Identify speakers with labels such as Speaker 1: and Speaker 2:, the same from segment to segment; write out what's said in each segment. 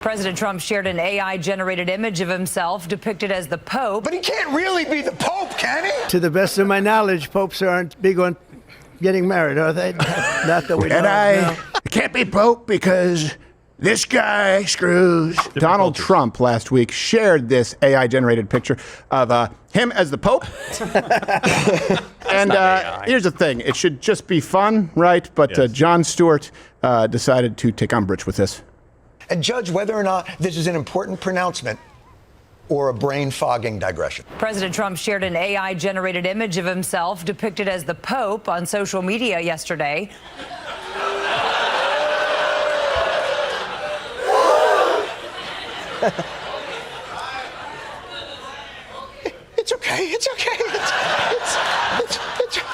Speaker 1: President Trump shared an AI-generated image of himself depicted as the Pope.
Speaker 2: But he can't really be the Pope, can he?
Speaker 3: To the best of my knowledge, popes aren't big on getting married, are they? Not that we know.
Speaker 2: And I can't be Pope because this guy screws.
Speaker 4: Donald Trump last week shared this AI-generated picture of him as the Pope. And here's the thing. It should just be fun, right? But
Speaker 5: Yes.
Speaker 4: Jon Stewart decided to take umbrage with this.
Speaker 2: And judge whether or not this is an important pronouncement or a brain-fogging digression.
Speaker 1: President Trump shared an AI-generated image of himself depicted as the Pope on social media yesterday.
Speaker 2: It's okay. It's okay.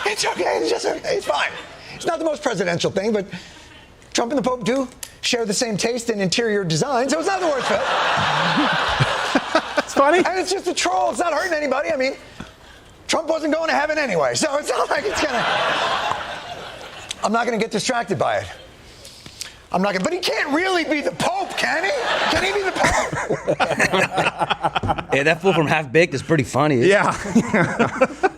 Speaker 2: It's okay. It's just okay. It's fine. It's not the most presidential thing, but Trump and the Pope do share the same taste in interior design, so it's not the worst fit.
Speaker 4: It's funny.
Speaker 2: And it's just a troll. It's not hurting anybody. I mean, Trump wasn't going to heaven anyway, so it's not like it's gonna. I'm not gonna get distracted by it. I'm not gonna. But he can't really be the Pope, can he? Can he be the Pope?
Speaker 6: Hey, that fool from Half Baked is pretty funny.
Speaker 4: Yeah.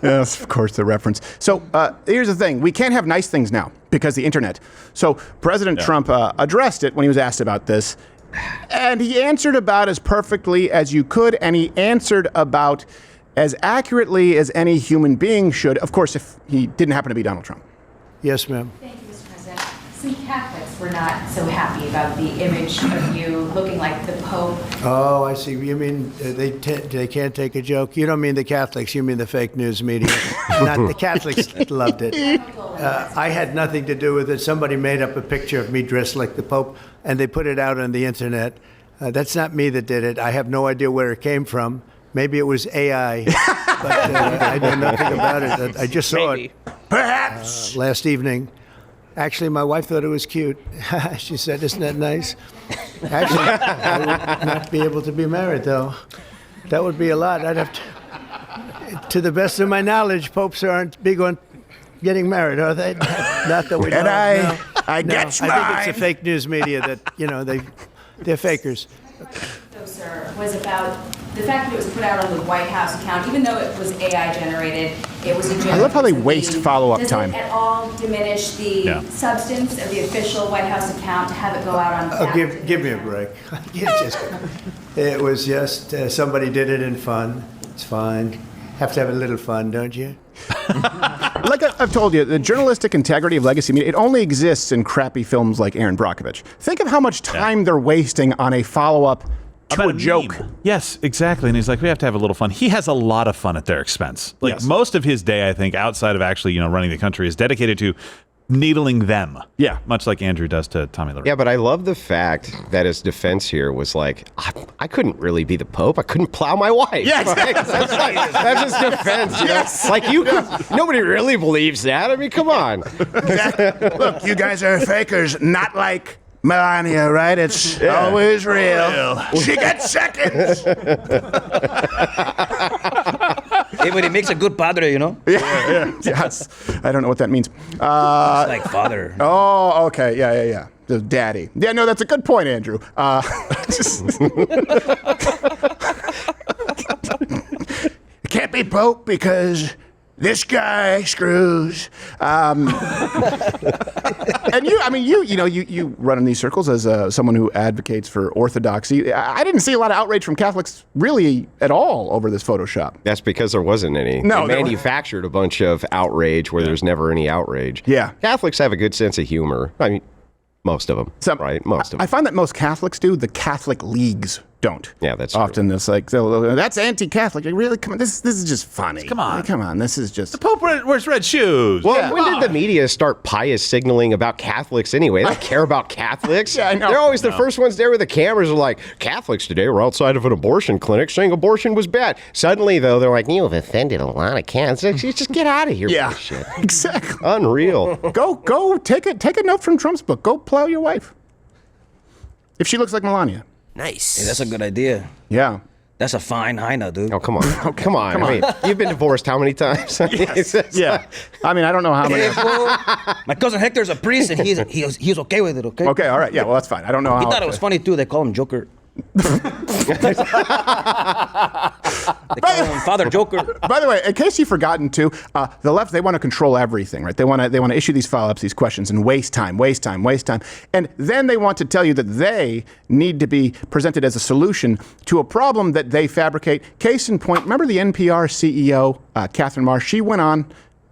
Speaker 4: Yes, of course, the reference. So here's the thing. We can't have nice things now because the internet. So President Trump addressed it when he was asked about this. And he answered about as perfectly as you could. And he answered about as accurately as any human being should. Of course, if he didn't happen to be Donald Trump.
Speaker 3: Yes, ma'am.
Speaker 7: Thank you, Mr. President. Some Catholics were not so happy about the image of you looking like the Pope.
Speaker 3: Oh, I see. You mean they can't take a joke? You don't mean the Catholics. You mean the fake news media. Not the Catholics loved it. I had nothing to do with it. Somebody made up a picture of me dressed like the Pope, and they put it out on the internet. That's not me that did it. I have no idea where it came from. Maybe it was AI, but I know nothing about it. I just saw it
Speaker 2: Perhaps.
Speaker 3: last evening. Actually, my wife thought it was cute. She said, "Isn't that nice?" Actually, I would not be able to be married, though. That would be a lot. I'd have to the best of my knowledge, popes aren't big on getting married, are they? Not that we know.
Speaker 2: And
Speaker 3: I
Speaker 2: get
Speaker 3: I think it's the fake news media that, they're fakers.
Speaker 7: Though, sir, was about the fact that it was put out on the White House account, even though it was AI generated, it was a
Speaker 4: I love how they waste follow-up time.
Speaker 7: Does it at all diminish the substance of the official White House account to have it go out on Saturday?
Speaker 3: Give me a break. It was just somebody did it in fun. It's fine. Have to have a little fun, don't you?
Speaker 4: Like I've told you, the journalistic integrity of legacy media, it only exists in crappy films like Aaron Brockovich. Think of how much time they're wasting on a follow-up to a joke.
Speaker 5: Yes, exactly. And he's like, we have to have a little fun. He has a lot of fun at their expense. Like most of his day, I think, outside of actually, running the country, is dedicated to needling them. Yeah. Much like Andrew does to Tommy Lee.
Speaker 8: Yeah, but I love the fact that his defense here was like, I couldn't really be the Pope. I couldn't plow my wife.
Speaker 4: Yeah, exactly.
Speaker 8: That's his defense. Yes. Like nobody really believes that. I mean, come on.
Speaker 2: Look, you guys are fakers, not like Melania, right? It's always real. She gets seconds.
Speaker 6: Hey, but he makes a good padre,
Speaker 4: Yes. I don't know what that means.
Speaker 6: It's like father.
Speaker 4: Oh, okay. Yeah. The daddy. Yeah, no, that's a good point, Andrew.
Speaker 2: Can't be Pope because this guy screws.
Speaker 4: And you run in these circles as someone who advocates for orthodoxy. I didn't see a lot of outrage from Catholics really at all over this Photoshop.
Speaker 8: That's because there wasn't any.
Speaker 4: No,
Speaker 8: they manufactured a bunch of outrage where there's never any outrage.
Speaker 4: Yeah.
Speaker 8: Catholics have a good sense of humor. I mean, most of them, right? Most of them.
Speaker 4: I find that most Catholics do. The Catholic leagues don't.
Speaker 8: Yeah, that's true.
Speaker 4: Often it's like, that's anti-Catholic. Like, really? Come on. This is just funny.
Speaker 5: Come on.
Speaker 4: Like, come on. This is just...
Speaker 5: The Pope wears red shoes.
Speaker 8: Well, when did the media start pious signaling about Catholics anyway? They don't care about Catholics.
Speaker 4: Yeah, I know.
Speaker 8: They're always the first ones there with the cameras are like, Catholics today were outside of an abortion clinic saying abortion was bad. Suddenly, though, they're like, you have offended a lot of Catholics. Just get out of here with this shit.
Speaker 4: Exactly.
Speaker 8: Unreal.
Speaker 4: Go take a note from Trump's book. Go plow your wife. If she looks like Melania.
Speaker 6: Nice. Hey, that's a good idea.
Speaker 4: Yeah.
Speaker 6: That's a fine hyena, dude.
Speaker 8: Oh, come on. Come on. I mean, you've been divorced how many times?
Speaker 4: Yes. Yeah. I mean, I don't know how many.
Speaker 6: My cousin Hector's a priest, and he was okay with it, okay?
Speaker 4: Okay, all right. Yeah, well, that's fine. I don't know how.
Speaker 6: He thought it was funny, too. They call him Joker. They call him Father Joker.
Speaker 4: By the way, in case you've forgotten too, the left, they want to control everything, right? They want to issue these follow-ups, these questions, and waste time. And then they want to tell you that they need to be presented as a solution to a problem that they fabricate. Case in point, remember the NPR CEO, Catherine Marsh? She went on,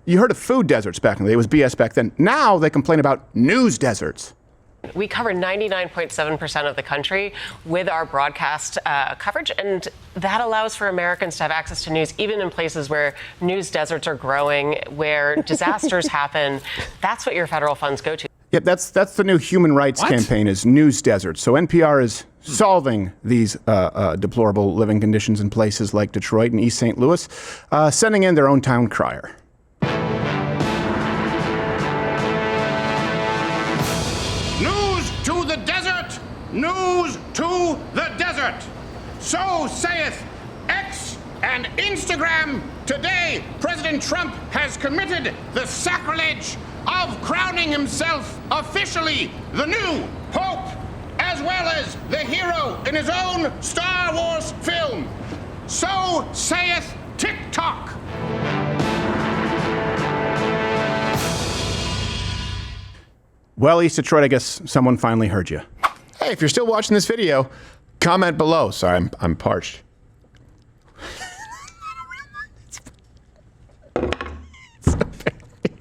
Speaker 4: you heard of food deserts back in the day. It was BS back then. Now they complain about news deserts.
Speaker 9: We cover 99.7% of the country with our broadcast coverage, and that allows for Americans to have access to news even in places where news deserts are growing, where disasters happen. That's what your federal funds go to.
Speaker 4: Yep, that's the new human rights campaign is news deserts. So NPR is solving these deplorable living conditions in places like Detroit and East St. Louis, sending in their own town crier.
Speaker 10: News to the desert. So saith X and Instagram. Today, President Trump has committed the sacrilege of crowning himself officially the new Pope, as well as the hero in his own Star Wars film. So saith TikTok.
Speaker 4: Well, East Detroit, I guess someone finally heard you. Hey, if you're still watching this video, comment below. Sorry, I'm parched.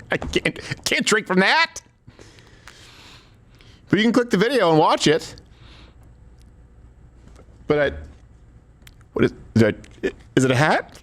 Speaker 4: I can't drink from that. But you can click the video and watch it. But what is it a hat?